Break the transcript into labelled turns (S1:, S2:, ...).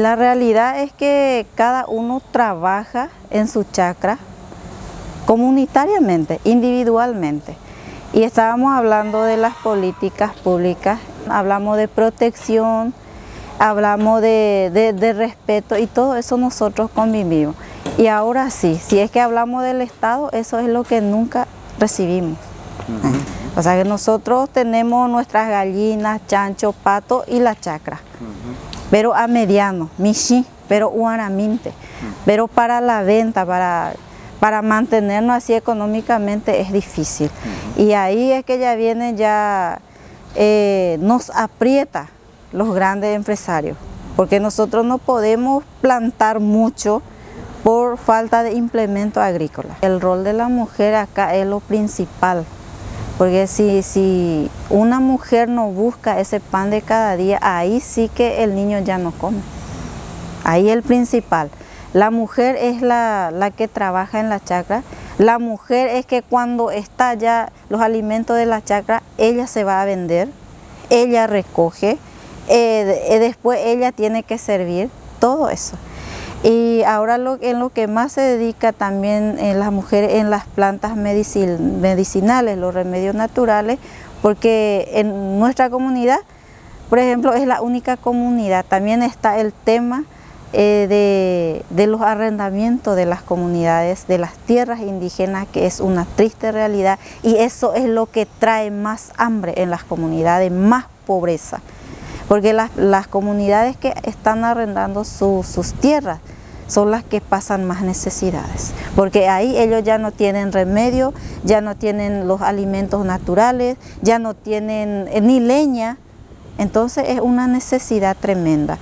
S1: La realidad es que cada uno trabaja en su chacra comunitariamente, individualmente. Y estábamos hablando de las políticas públicas, hablamos de protección, hablamos de respeto y todo eso nosotros convivimos. Y ahora sí, si es que hablamos del Estado, eso es lo que nunca recibimos. O sea que nosotros tenemos nuestras gallinas, chancho, pato y la chacra. Pero a mediano, mishi, pero huaraminte. Pero para la venta, para mantenernos así económicamente es difícil. Y ahí es que ya viene, nos aprieta los grandes empresarios, porque nosotros no podemos plantar mucho por falta de implemento agrícola. El rol de la mujer acá es lo principal, porque si una mujer no busca ese pan de cada día, ahí sí que el niño ya no come. Ahí el principal. La mujer es la que trabaja en la chacra. La mujer es que cuando está ya los alimentos de la chacra, ella se va a vender, ella recoge, después ella tiene que servir, todo eso. Y ahora en lo que más se dedica también las mujeres en las plantas medicinales, los remedios naturales, porque en nuestra comunidad, por ejemplo, es la única comunidad. También está el tema de los arrendamientos de las comunidades, de las tierras indígenas, que es una triste realidad, y eso es lo que trae más hambre en las comunidades, más pobreza. Porque las comunidades que están arrendando sus tierras son las que pasan más necesidades, porque ahí ellos ya no tienen remedio, ya no tienen los alimentos naturales, ya no tienen ni leña, entonces es una necesidad tremenda.